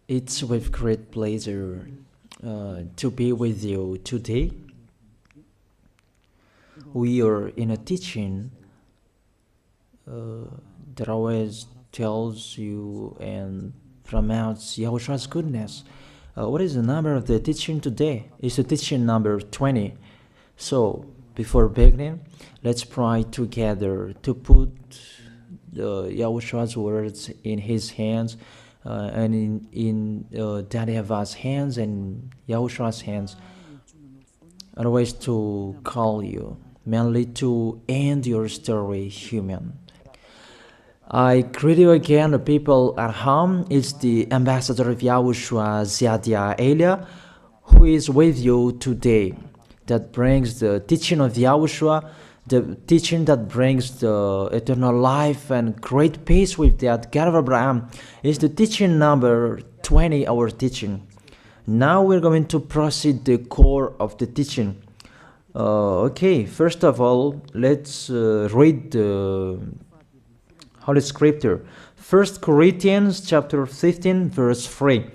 It's with great pleasure to be with you today. We are in a teaching that always tells you and promotes Yahushua's goodness. What is the number of the teaching today? It's the teaching number 20. So, before beginning, let's pray together to put Yahushua's words in his hands and in Daddy Yahvah's hands and Yahushua's hands. Otherwise, to call you, mainly to end your story human. I greet you again, the people at home. It's the ambassador of Yahushua, Ziadia Elia, who is with you today, that brings the teaching of Yahushua, the teaching that brings the eternal life and great peace with that God of Abraham. Is the teaching number 20, our teaching. Now we're going to proceed the core of the teaching. Okay, first of all, let's read the Holy Scripture. 1 Corinthians chapter 15, verse 3.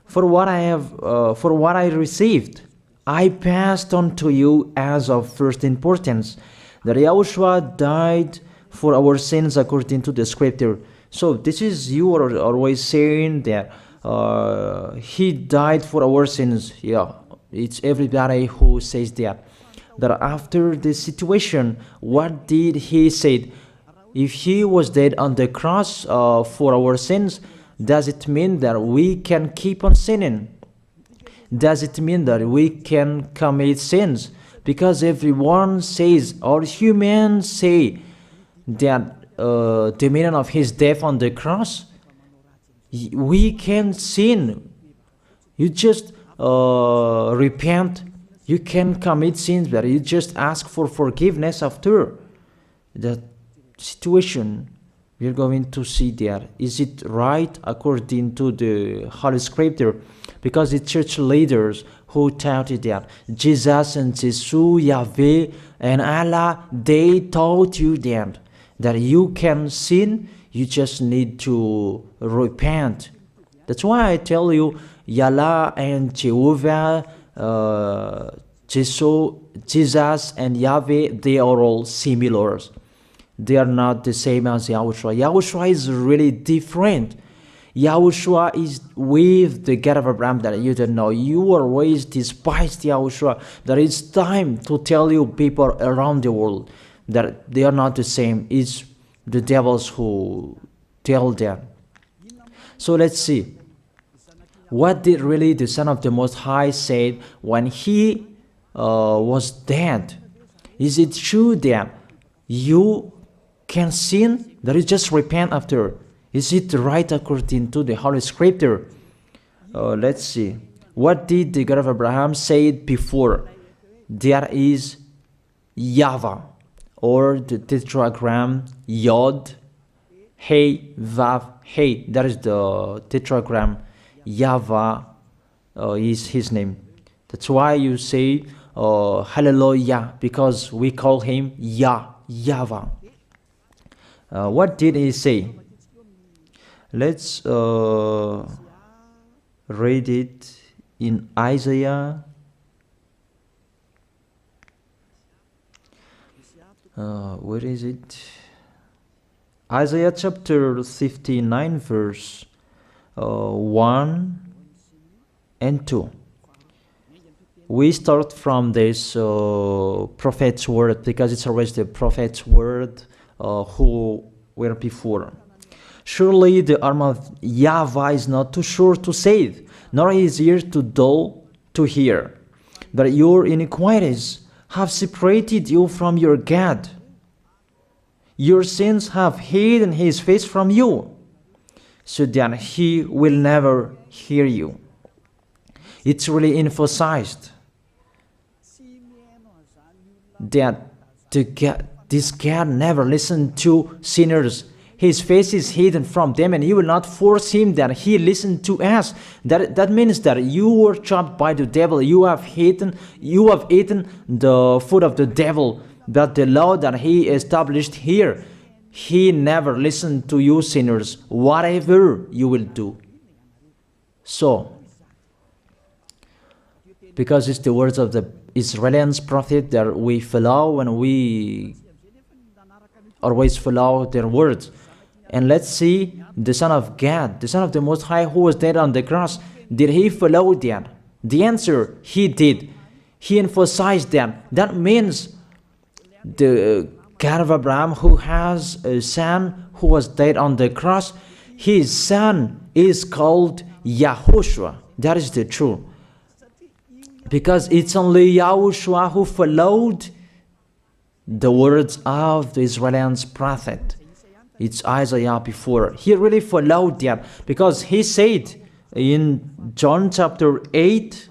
For what I received, I passed on to you as of first importance, that Yahushua died for our sins according to the Scripture. So this is, you are always saying that he died for our sins. Yeah, it's everybody who says that. That after the situation, what did he say? If he was dead on the cross for our sins, does it mean that we can keep on sinning? Does it mean that we can commit sins? Because everyone says, or humans say, that the meaning of his death on the cross, we can sin. You just repent. You can commit sins, but you just ask for forgiveness after that situation. We're going to see there. Is it right according to the Holy Scripture? Because the church leaders who taught it that Jesus and Jesus, Yahweh and Allah, they taught you that you can sin, you just need to repent. That's why I tell you, Yahlah and Jehovah, Jesus and Yahweh, they are all similar. They are not the same as Yahushua. Yahushua is really different. Yahushua is with the God of Abraham that you don't know. You always despised Yahushua. There is time to tell you people around the world that they are not the same. It's the devils who tell them. So let's see. What did really the Son of the Most High say when he was dead? Is it true that you can sin? That is just repent after. Is it right according to the Holy Scripture? Let's see. What did the God of Abraham say before? There is YAHVAH, or the tetragram Yod, Hey, Vav, Hey. That is the tetragram. YAHVAH is his name. That's why you say Hallelujah, because we call him YAHVAH. What did he say? Let's read it in Isaiah. Where is it? Isaiah chapter 59, verse 1 and 2. We start from this prophet's word, because it's always the prophet's word who were before. Surely the arm of YAHVAH is not too short to save, nor his ear too dull to hear. But your iniquities have separated you from your God. Your sins have hidden his face from you, so that he will never hear you. It's really emphasized that this God never listened to sinners. His face is hidden from them, and you will not force him that he listen to us. That means that you were trapped by the devil. You have eaten the food of the devil. But the law that he established here, he never listened to you sinners, whatever you will do. So, because it's the words of the Israelians prophet that we follow, and we always follow their words. And let's see the Son of God, the Son of the Most High, who was dead on the cross. Did he follow that? The answer, he did. He emphasized that. That means the God of Abraham, who has a son who was dead on the cross, his son is called YAHOSHUAH. That is the truth. Because it's only YAHOSHUAH who followed the words of the Israelians prophet. It's Isaiah before. He really followed that, because he said in John chapter 8,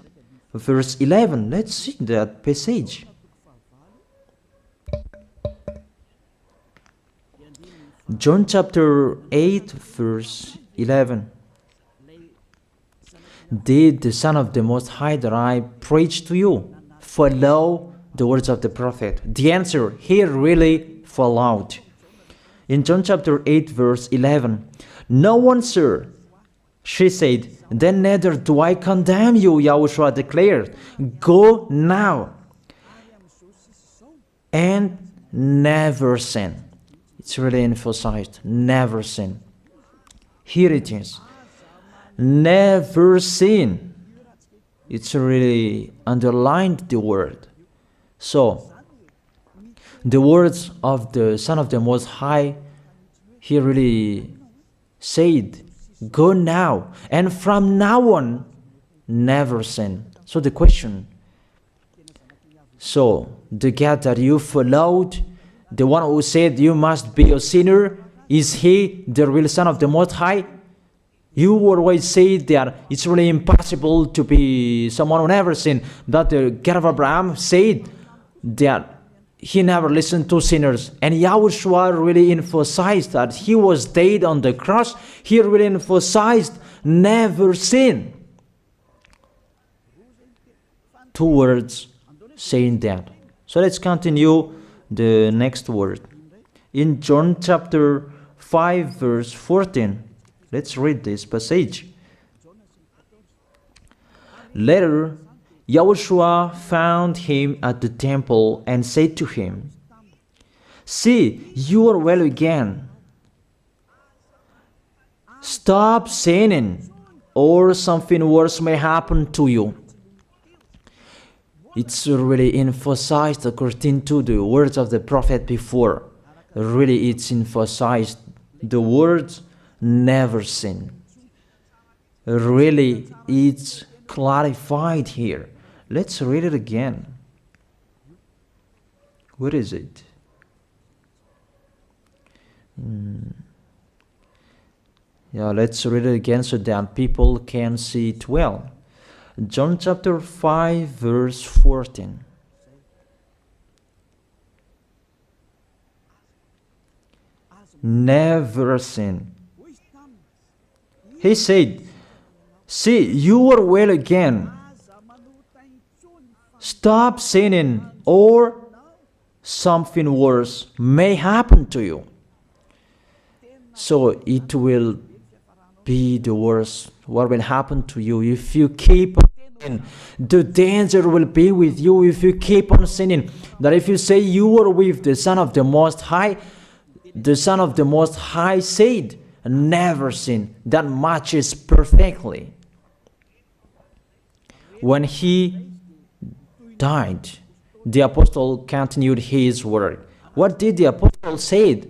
verse 11. Let's see that passage. John chapter 8, verse 11. Did the Son of the Most High that I preach to you follow the words of the prophet? The answer, he really followed. In John chapter 8, verse 11, no one, sir, she said, then neither do I condemn you, YAHOSHUAH declared. Go now and never sin. It's really emphasized, never sin. Here it is. Never sin. It's really underlined the word. So, the words of the Son of the Most High, he really said, go now, and from now on, never sin. So the question, so the God that you followed, the one who said you must be a sinner, is he the real Son of the Most High? You always say that it's really impossible to be someone who never sinned. But the God of Abraham said that he never listened to sinners. And YAHOSHUAH really emphasized that he was dead on the cross. He really emphasized never sin. Two words saying that. So let's continue the next word. In John chapter 5, verse 14. Let's read this passage. Later, YAHOSHUAH found him at the temple and said to him, see, you are well again. Stop sinning, or something worse may happen to you. It's really emphasized according to the words of the prophet before. Really, it's emphasized the words never sin. Really, it's clarified here. Let's read it again. What is it? Yeah, let's read it again so that people can see it well. John chapter 5, verse 14. Never sin. He said, see, you are well again. Stop sinning, or something worse may happen to you. So it will be the worst. What will happen to you if you keep on sinning? The danger will be with you if you keep on sinning. That if you say you are with the Son of the Most High, the Son of the Most High said, never sin. That matches perfectly. When he died, the apostle continued his work. What did the apostle say?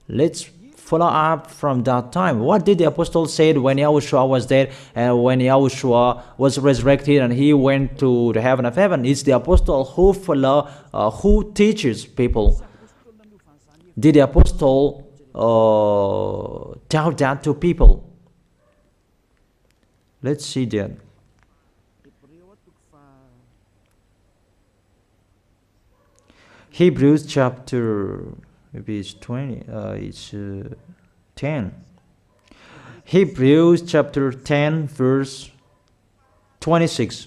Let's follow up from that time. What did the apostle say when YAHOSHUAH was dead and when YAHOSHUAH was resurrected and he went to the heaven of heaven? It's the apostle who teaches people. Did the apostle tell that to people? Let's see that. Hebrews chapter, maybe it's 20, it's 10. Hebrews chapter 10, verse 26.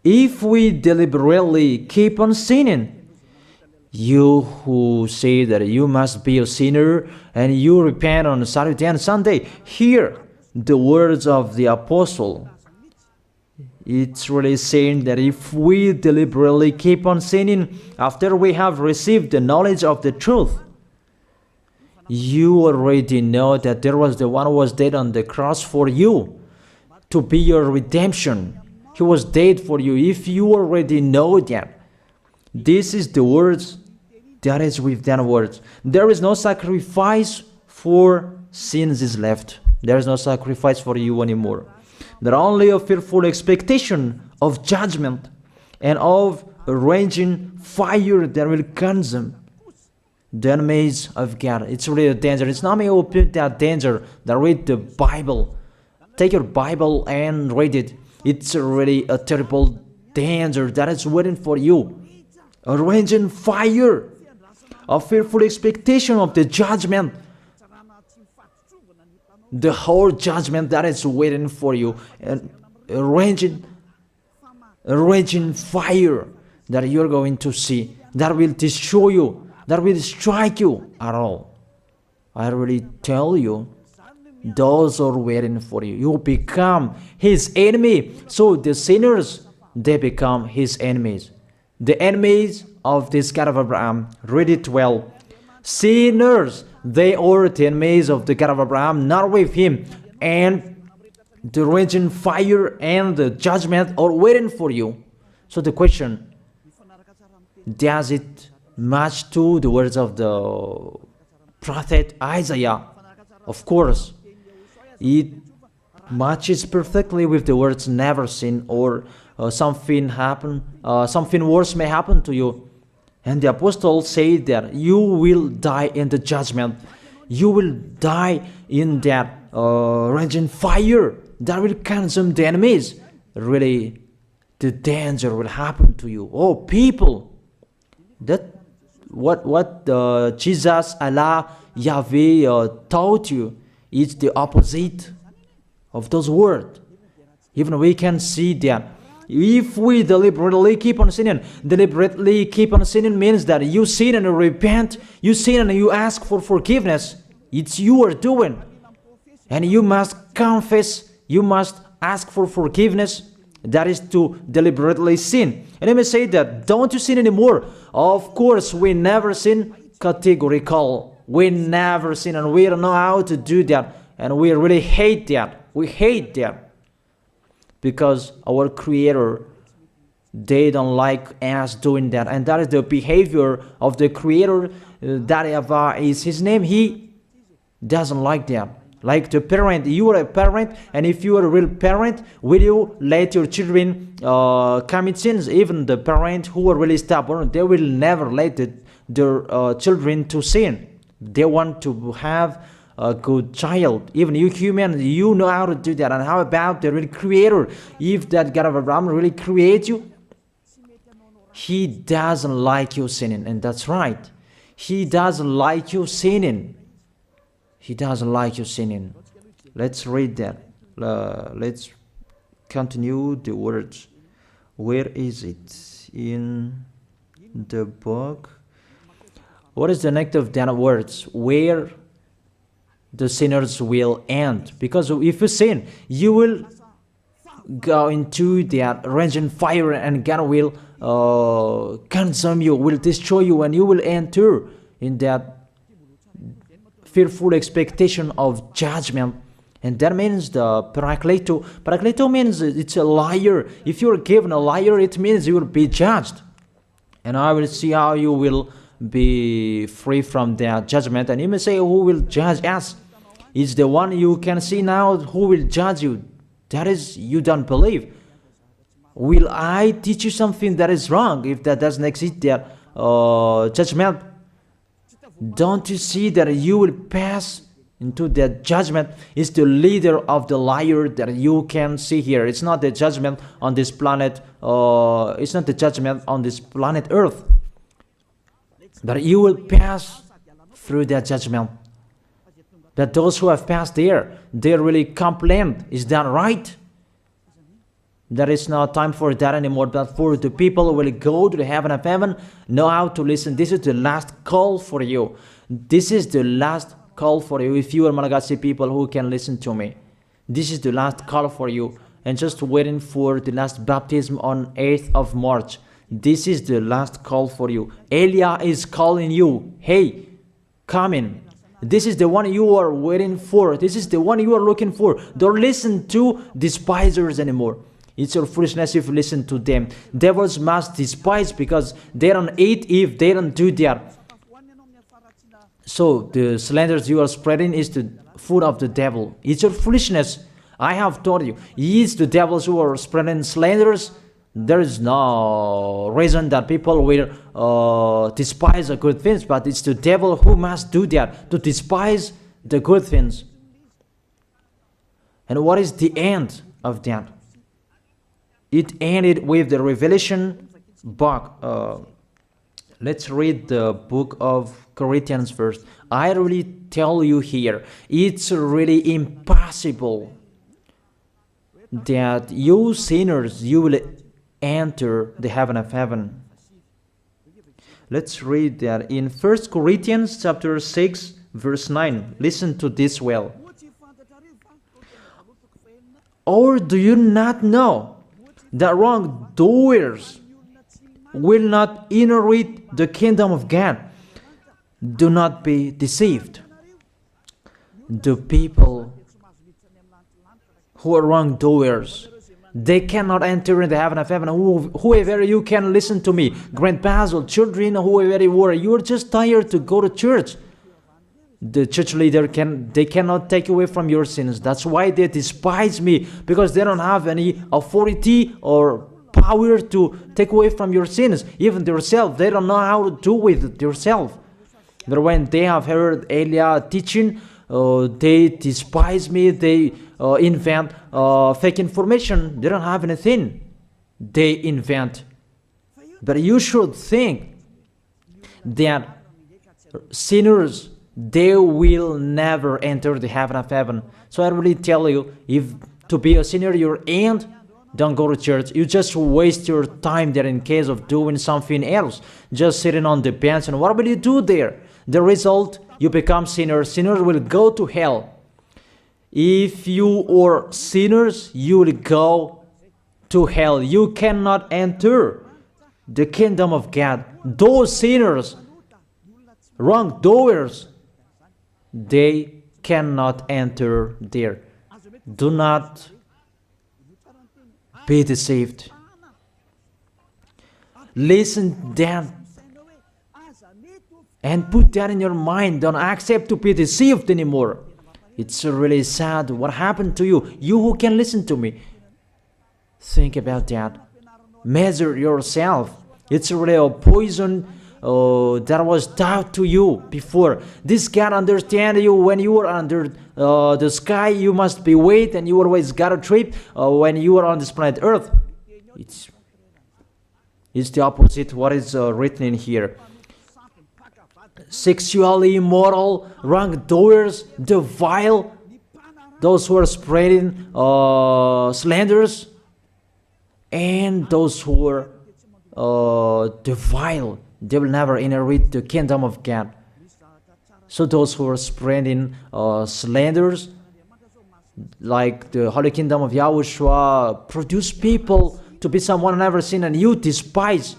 If we deliberately keep on sinning, you who say that you must be a sinner and you repent on Saturday and Sunday, here the words of the apostle. It's really saying that if we deliberately keep on sinning after we have received the knowledge of the truth, you already know that there was the one who was dead on the cross for you to be your redemption. He was dead for you. If you already know that, this is the words that is with that words. There is no sacrifice for sins is left. There is no sacrifice for you anymore. There are only a fearful expectation of judgment and of a raging fire that will consume the enemies of God. It's really a danger. It's not me who put that danger that read the Bible. Take your Bible and read it. It's really a terrible danger that is waiting for you. A raging fire, a fearful expectation of the judgment. The whole judgment that is waiting for you, and a raging fire that you're going to see, that will destroy you, that will strike you at all. I really tell you, those are waiting for you. You become his enemy. So the sinners, they become his enemies. The enemies of this God of Abraham. Read it well. Sinners, they are the enemies of the God of Abraham, not with him. And the raging fire and the judgment are waiting for you. So the question, does it match to the words of the prophet Isaiah? Of course, it matches perfectly with the words never sin, or something worse may happen to you. And the apostles say that you will die in the judgment. You will die in that raging fire that will consume the enemies. Really, the danger will happen to you. Oh, people, that what Jesus, Allah, Yahweh taught you is the opposite of those words. Even we can see that if we deliberately keep on sinning means that you sin and you repent, you sin and you ask for forgiveness. It's you are doing. And you must confess, you must ask for forgiveness. That is to deliberately sin. And I may say that, don't you sin anymore? Of course, we never sin. Categorical. We never sin, and we don't know how to do that. And we really hate that. We hate that. Because our Creator, they don't like us doing that. And that is the behavior of the Creator. That YAHVAH is his name. He doesn't like that. Like the parent, you are a parent, and if you are a real parent, will you let your children commit sins? Even the parent who are really stubborn, they will never let their children to sin. They want to have a good child. Even you human, you know how to do that. And how about the real Creator? If that God of Abraham really creates you, he doesn't like you sinning. And that's right. He doesn't like you sinning. He doesn't like you sinning. Let's read that. Let's continue the words. Where is it? In the book. What is the next of that words? Where the sinners will end. Because if you sin, you will go into that raging fire, and God will consume you, will destroy you, and you will enter in that fearful expectation of judgment. And that means the parakleto. Parakleto means it's a liar. If you're given a liar, it means you will be judged. And I will see how you will be free from that judgment. And you may say, who will judge us? It's the one you can see now who will judge you. That is, you don't believe. Will I teach you something that is wrong if that doesn't exist, that judgment? Don't you see that you will pass into that judgment? Is the leader of the liar that you can see here. It's not the judgment on this planet. It's not the judgment on this planet Earth. That you will pass through that judgment. That those who have passed there, they really complain. Is that right? There is no time for that anymore. But for the people who will go to the heaven of heaven, know how to listen. This is the last call for you. This is the last call for you. If you are Malagasy people who can listen to me, This is the last call for you. And just waiting for the last baptism on 8th of March. This is the last call for you. Elia is calling you. Hey, come in. This is the one you are waiting for. This is the one you are looking for. Don't listen to despisers anymore. It's your foolishness if you listen to them. Devils must despise because they don't eat if they don't do that. So the slanders you are spreading is the food of the devil. It's your foolishness. I have told you. It's the devils who are spreading slanders. There is no reason that people will despise the good things, but it's the devil who must do that, to despise the good things. And what is the end of that? It ended with the Revelation book. Let's read the book of Corinthians first. I really tell you here, it's really impossible that you sinners, you will enter the heaven of heaven. Let's read that in 1 Corinthians chapter 6 verse 9. Listen to this well. Or do you not know that wrongdoers will not inherit the kingdom of God? Do not be deceived. The people who are wrongdoers, they cannot enter in the heaven of heaven. Whoever you can listen to me, grandpas or children, whoever you are, you are just tired to go to church. The church leader they cannot take away from your sins. That's why they despise me, because they don't have any authority or power to take away from your sins. Even themselves, they don't know how to do with it themselves. But when they have heard Elia teaching, they despise me. They invent fake information. They don't have anything. They invent. But you should think that sinners, they will never enter the heaven of heaven. So I really tell you, if to be a sinner you're in, don't go to church. You just waste your time there in case of doing something else. Just sitting on the bench, and what will you do there? The result, you become sinners. Sinners will go to hell. If you are sinners, you will go to hell. You cannot enter the kingdom of God. Those sinners, wrongdoers, they cannot enter there. Do not be deceived. Listen then and put that in your mind. Don't accept to be deceived anymore. It's really sad what happened to you. You who can listen to me, think about that. Measure yourself. It's really a poison that was taught to you before. This God understand you when you were under the sky. You must be wait, and you always got a trip when you are on this planet Earth. It's the opposite what is written in here. Sexually immoral, wrongdoers, the vile, those who are spreading slanders, and those who are the vile, they will never inherit the kingdom of God. So those who are spreading slanders, like the Holy Kingdom of YAHOSHUAH, produce people to be someone never seen, and you despise.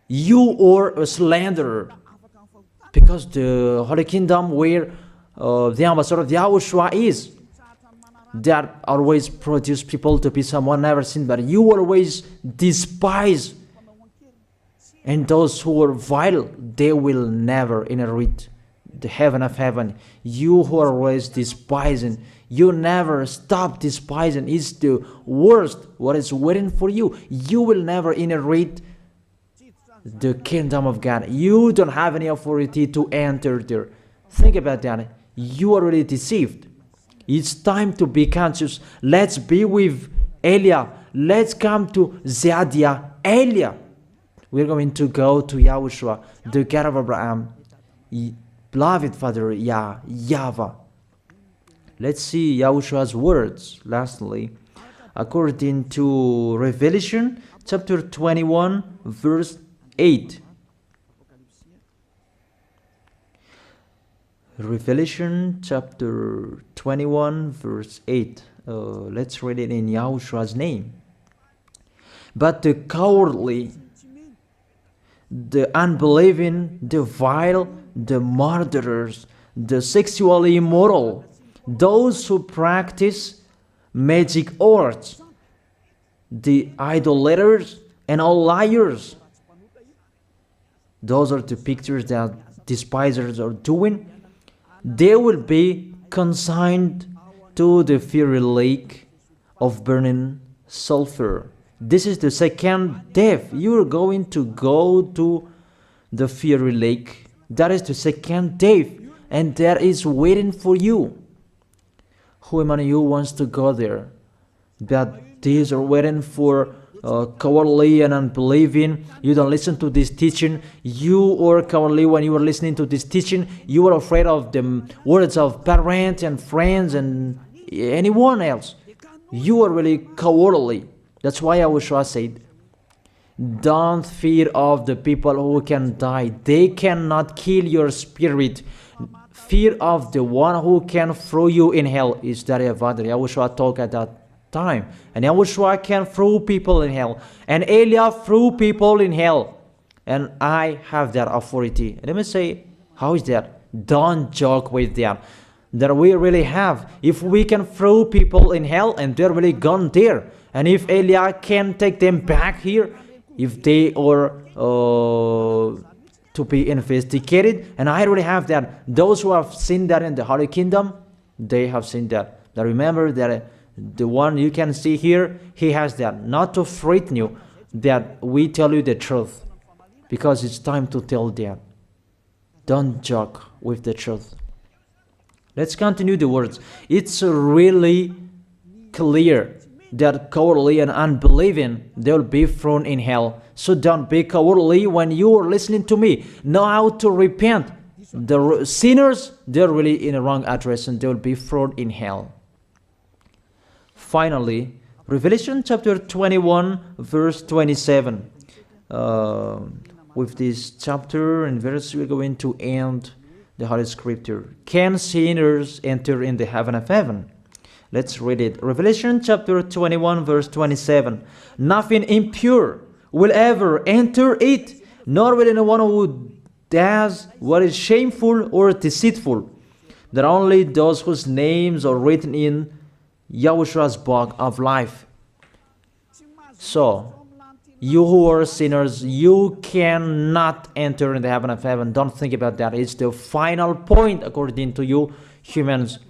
You are a slanderer. Because the Holy Kingdom where the ambassador of YAHOSHUAH is, that always produce people to be someone never seen, but you always despise. And those who are vile, they will never inherit the heaven of heaven. You who are always despising, you never stop despising. It's the worst what is waiting for you. You will never inherit the kingdom of God. You don't have any authority to enter there. Think about that. You are already deceived. It's time to be conscious. Let's be with Elia. Let's come to Zeadiah. Elia. We're going to go to YAHOSHUAH, the God of Abraham, beloved Father YAHVAH. Let's see YAHOSHUAH's words. Lastly, according to Revelation chapter 21 verse 8. Revelation chapter 21 verse 8. Let's read it in Yahoshua's name. But the cowardly, the unbelieving, the vile, the murderers, the sexually immoral, those who practice magic arts, the idolaters, and all liars. Those are the pictures that despisers are doing. They will be consigned to the fiery lake of burning sulfur. This is the second death. You are going to go to the fiery lake. That is the second death, and that is waiting for you. Who among you wants to go there? That these are waiting for cowardly and unbelieving. You don't listen to this teaching. You are cowardly when you are listening to this teaching. You are afraid of the words of parents and friends and anyone else. You are really cowardly. That's why YAHOSHUAH said, don't fear of the people who can die. They cannot kill your spirit. Fear of the one who can throw you in hell. Is that what YAHOSHUAH talked at that time? And YAHOSHUAH can throw people in hell. And Elia threw people in hell. And I have that authority. Let me say, how is that? Don't joke with that. That we really have. If we can throw people in hell and they're really gone there, and if Elia can take them back here, if they are to be investigated, and I really have that. Those who have seen that in the Holy Kingdom, they have seen that. Now remember that the one you can see here, he has that. Not to frighten you, that we tell you the truth, because it's time to tell that. Don't joke with the truth. Let's continue the words. It's really clear that cowardly and unbelieving, they'll be thrown in hell. So don't be cowardly when you are listening to me. Know how to repent. The sinners, they're really in the wrong address and they'll be thrown in hell. Finally, Revelation chapter 21 verse 27. With this chapter and verse, we're going to end the Holy Scripture. Can sinners enter in the heaven of heaven? Let's read it. Revelation chapter 21 verse 27. Nothing impure will ever enter it, nor will anyone who does what is shameful or deceitful. That only those whose names are written in YAHOSHUAH's book of life. So, you who are sinners, you cannot enter in the heaven of heaven. Don't think about that. It's the final point according to you humans.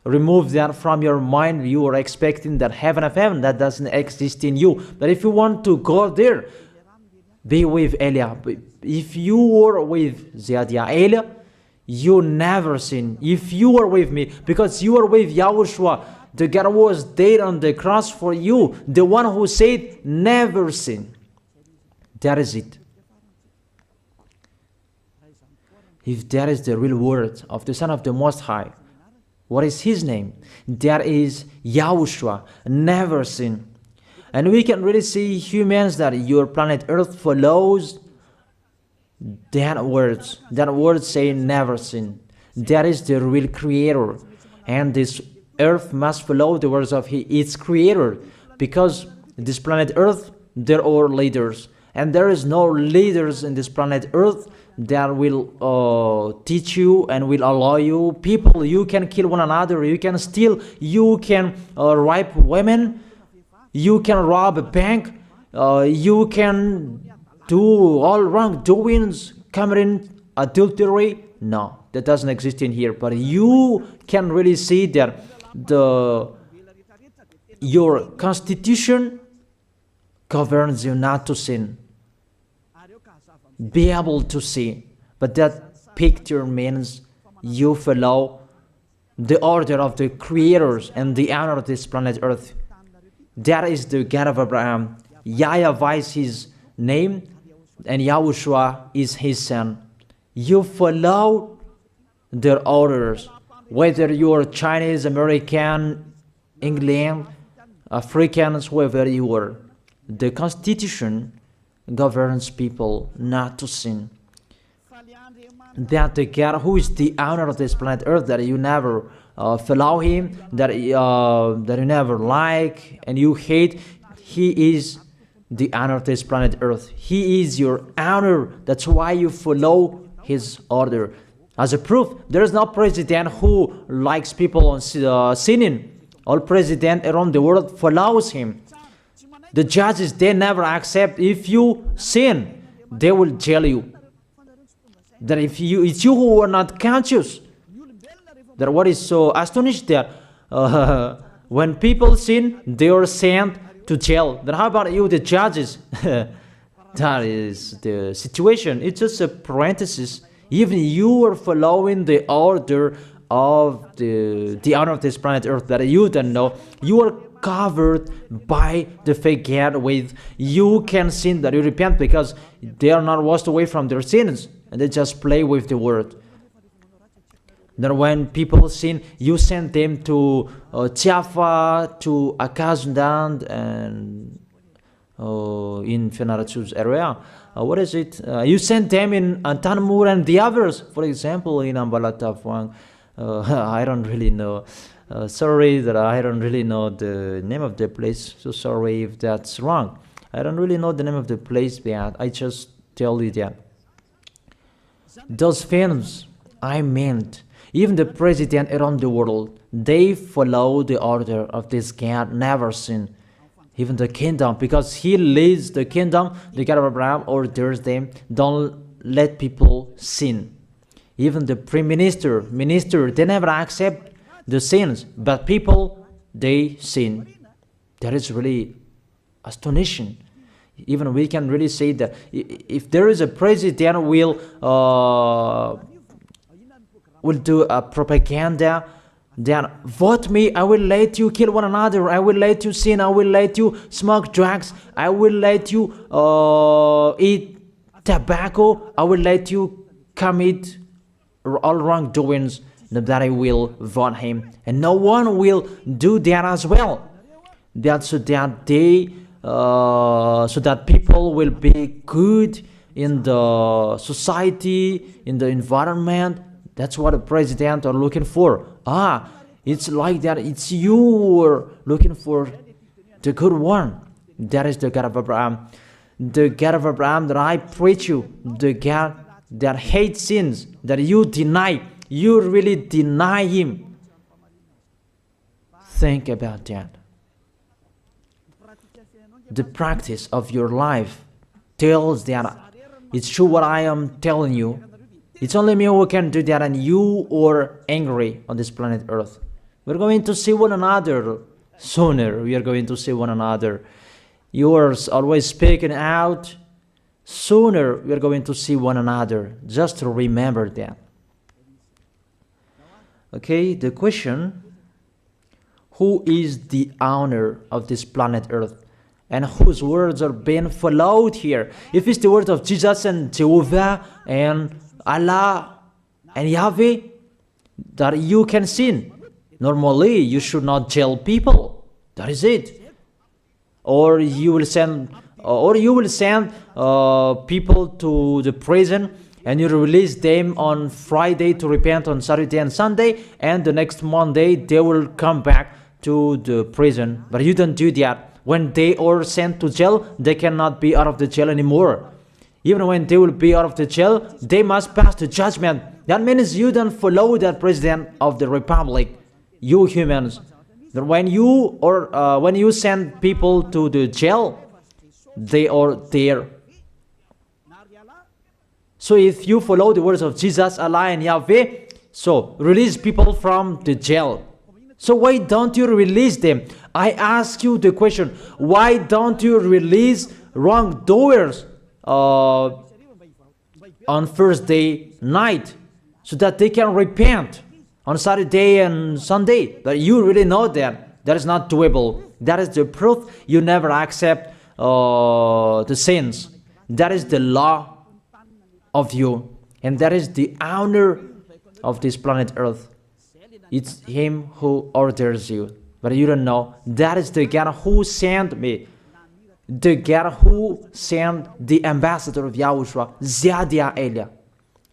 Remove that from your mind. You are expecting that heaven of heaven that doesn't exist in you. But if you want to go there, be with Elia. If you were with Elia, you never sin. If you are with me, because you are with YAHOSHUAH, the God was dead on the cross for you, the one who said never sin. That is it. If that is the real word of the Son of the Most High, what is his name? That is YAHOSHUAH, never sin. And we can really see humans that your planet Earth follows that words. That word saying never sin. That is the real creator. And this Earth must follow the words of its creator. Because this planet Earth, there are leaders. And there is no leaders in this planet Earth that will teach you and will allow you. People, you can kill one another, you can steal, you can rape women, you can rob a bank, you can do all wrongdoings, committing adultery. No, that doesn't exist in here. But you can really see that your constitution governs you not to sin. Be able to see. But that picture means you follow the order of the creators and the honor of this planet Earth. That is the God of Abraham. YAHVAH is his name, and YAHOSHUAH is his son. You follow their orders, whether you are Chinese, American, England, Africans, whoever you are. The Constitution governs people not to sin. that the God who is the owner of this planet Earth, that you never follow him, that you never like and you hate, he is the owner of this planet Earth. He is your owner. That's why you follow his order. As a proof, there is no president who likes people on sinning. All president around the world follows him. The judges, they never accept. If you sin, they will jail you. That if it's you who are not conscious. That what is so astonished that when people sin, they are sent to jail. Then how about you, the judges? That is the situation. It's just a parenthesis. Even you are following the order of the owner of this planet Earth that you don't know. You are covered by the fake God with you can sin, that you repent, because they are not washed away from their sins and they just play with the word. Then when people sin, you send them to Java, to Akazundan, and in Fenarachu's area. What is it? You send them in Tanmur and the others. For example, in Ambalatafwang. I don't really know. Sorry that I don't really know the name of the place. So sorry if that's wrong. I don't really know the name of the place, but I just tell you that. Those films, I meant, even the president around the world, they follow the order of this God, never sin. Even the kingdom, because he leads the kingdom, the God of Abraham orders them, don't let people sin. Even the prime minister, they never accept the sins, but people, they sin. That is really astonishing. Even we can really say that if there is a president will do a propaganda, then vote me, I will let you kill one another, I will let you sin, I will let you smoke drugs, I will let you eat tobacco, I will let you commit all wrongdoings, that I will vote him. And no one will do that as well. That's so that so that people will be good in the society, in the environment. That's what the president are looking for. It's like that. It's you who are looking for the good one. That is the God of Abraham. The God of Abraham that I preach you. The God that hates sins, that you deny. You really deny him. Think about that. The practice of your life tells that it's true what I am telling you. It's only me who can do that, and you are angry on this planet Earth. We're going to see one another sooner. We are going to see one another. You are always speaking out. Sooner we are going to see one another. Just to remember that. Okay, the question, who is the owner of this planet Earth? And whose words are being followed here? If it's the word of Jesus and Jehovah and Allah and Yahweh, that you can sin. Normally, you should not jail people. That is it. Or you will send people to the prison, and you release them on Friday to repent on Saturday and Sunday, and the next Monday they will come back to the prison. But you don't do that. When they are sent to jail, they cannot be out of the jail anymore. Even when they will be out of the jail, they must pass the judgment. That means you don't follow that president of the republic, you humans. That when you send people to the jail, they are there. So if you follow the words of Jesus, Allah and Yahweh, so release people from the jail. So why don't you release them? I ask you the question, why don't you release wrongdoers on Thursday night so that they can repent on Saturday and Sunday? But you really know that that is not doable. That is the proof you never accept the sins. That is the law of you, and that is the owner of this planet Earth. It's him who orders you, but you don't know. That is the God who sent me, the God who sent the ambassador of Yahushua, Ziadia Elia.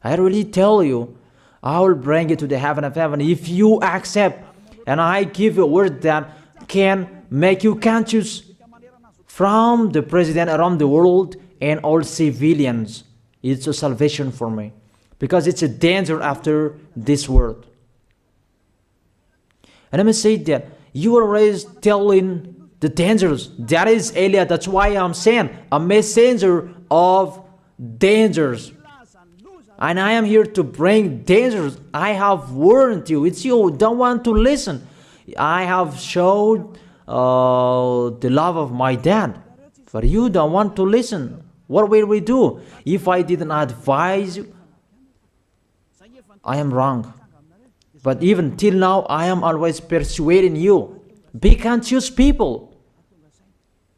I really tell you, I will bring you to the heaven of heaven if you accept, and I give you a word that can make you conscious from the president around the world and all civilians. It's a salvation for me, because it's a danger after this world. And let me say that you are always telling the dangers. That is Eliah. That's why I'm saying a messenger of dangers. And I am here to bring dangers. I have warned you. It's you don't want to listen. I have showed the love of my dad, but you don't want to listen. What will we do? If I didn't advise you, I am wrong. But even till now, I am always persuading you. Be conscious people.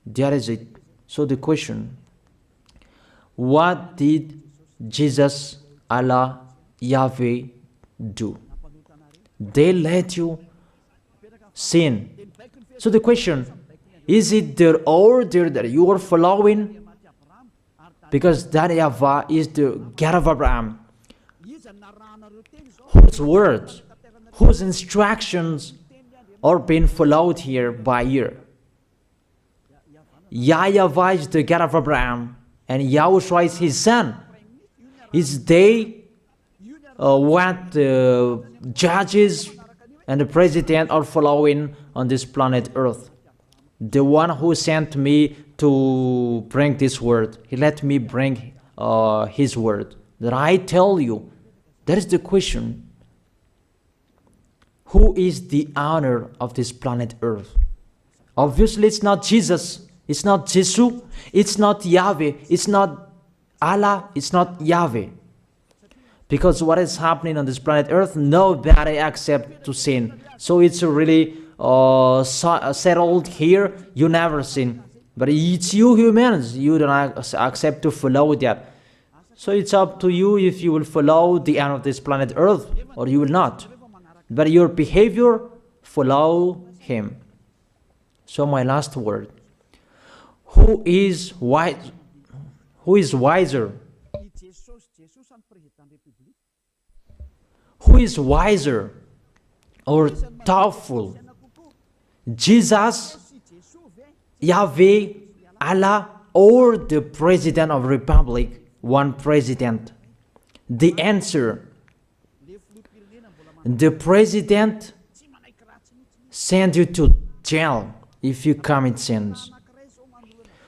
That is it. So the question, what did Jesus, Allah, Yahweh do? They let you sin. So the question, is it their order that you are following? Because that YAHVAH is the God of Abraham, whose words, whose instructions are being followed here by year. YAHVAH is the God of Abraham, and YAHOSHUAH is his son. Is they what the judges and the president are following on this planet Earth. The one who sent me to bring this word, he let me bring his word. That I tell you, that is the question. Who is the owner of this planet Earth? Obviously, it's not Jesus. It's not Jesus. It's not Yahweh. It's not Allah. It's not Yahweh. Because what is happening on this planet Earth, nobody accepts to sin. So it's really settled here. You never sin. But it's you humans. You don't accept to follow that. So it's up to you if you will follow the end of this planet Earth or you will not. But your behavior, follow him. So my last word. Who is wise? Who is wiser? Who is wiser or doubtful? Jesus, Yahweh, Allah, or the President of Republic? One president. The answer, the president sends you to jail if you commit sins.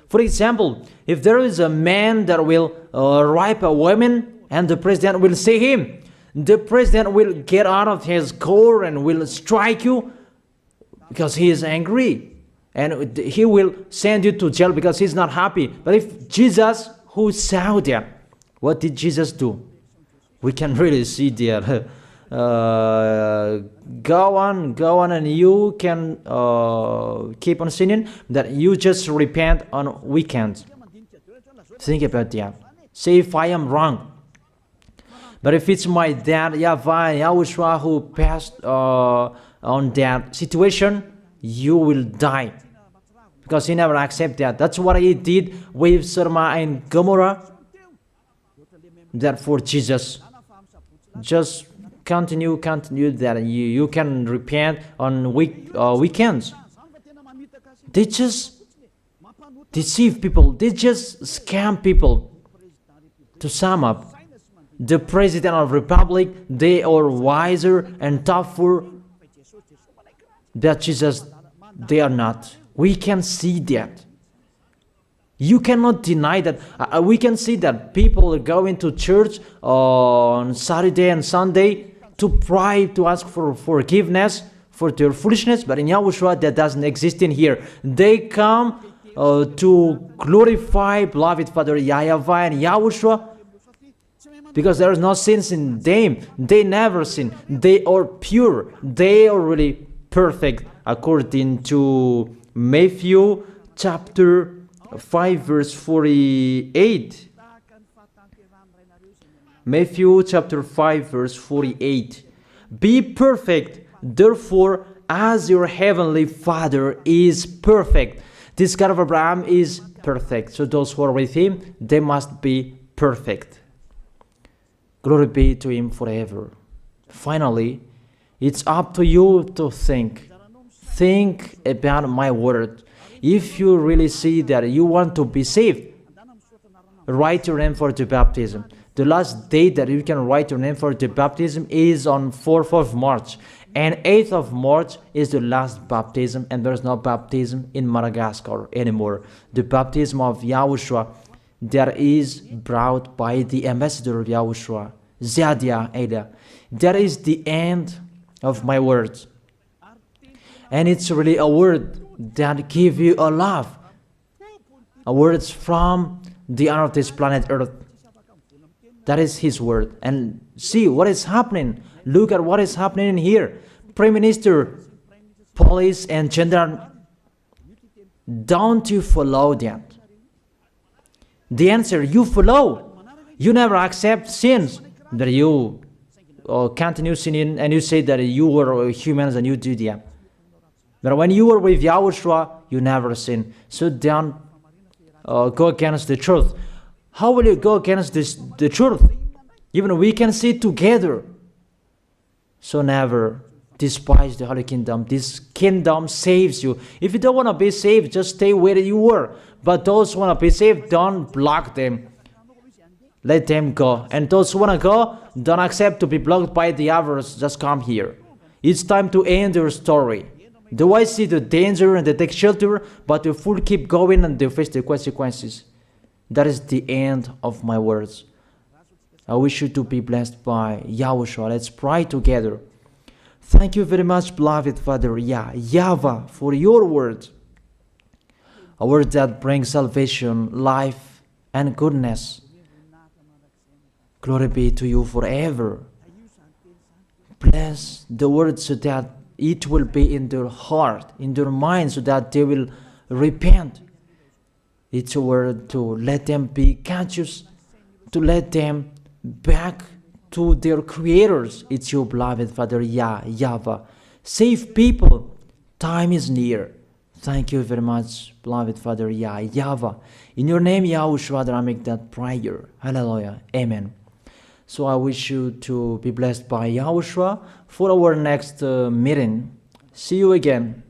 For example, if there is a man that will rape a woman and the president will see him, the president will get out of his car and will strike you because he is angry. And he will send you to jail because he's not happy. But if Jesus, who saw that, what did Jesus do? We can really see that. Go on, and you can keep on sinning, that you just repent on weekends. Think about that. Say if I am wrong. But if it's my dad, YAHVAH, YAHOSHUAH, who passed on that situation, you will die. Because he never accepted that. That's what he did with Sodom and Gomorrah. That for Jesus. Just continue that you can repent on weekends. They just deceive people. They just scam people. To sum up, the President of Republic, they are wiser and tougher than Jesus. They are not. We can see that. You cannot deny that. We can see that people are going to church on Saturday and Sunday to pray, to ask for forgiveness for their foolishness. But in YAHOSHUAH, that doesn't exist in here. They come to glorify beloved Father YAHVAH and YAHOSHUAH because there is no sins in them. They never sin. They are pure. They are really perfect according to Matthew chapter 5 verse 48. Matthew chapter 5 verse 48. Be perfect, therefore, as your heavenly Father is perfect. This God of Abraham is perfect. So those who are with him, they must be perfect. Glory be to Him forever. Finally, it's up to you to think. Think about my word. If you really see that you want to be saved, write your name for the baptism. The last date that you can write your name for the baptism is on 4th of March. And 8th of March is the last baptism, and there's no baptism in Madagascar anymore. The baptism of Yahushua that is brought by the ambassador of Yahushua, Zadia Ada. That is the end of my words. And it's really a word that gives you a love. A word from the honor of this planet Earth. That is His word. And see what is happening. Look at what is happening in here. Prime Minister, police, and gendarme. Don't you follow that? The answer, you follow. You never accept sins. That you continue sinning and you say that you were humans and you do that. But when you were with Yahushua, you never sin. So don't go against the truth. How will you go against the truth? Even we can see together. So never despise the Holy Kingdom. This kingdom saves you. If you don't want to be saved, just stay where you were. But those who want to be saved, don't block them. Let them go. And those who want to go, don't accept to be blocked by the others. Just come here. It's time to end your story. Do I see the danger and they take shelter, but the fool keep going and they face the consequences? That is the end of my words. I wish you to be blessed by Yahushua. Let's pray together. Thank you very much, beloved Father YAHVAH, for your word. A word that brings salvation, life, and goodness. Glory be to you forever. Bless the word so that it will be in their heart, in their mind, so that they will repent. It's a word to let them be conscious, to let them back to their creators. It's your beloved Father YAHVAH. Save people. Time is near. Thank you very much, beloved Father YAHVAH. In your name, Yahushua, I make that prayer. Hallelujah. Amen. So I wish you to be blessed by Yahushua for our next meeting. See you again.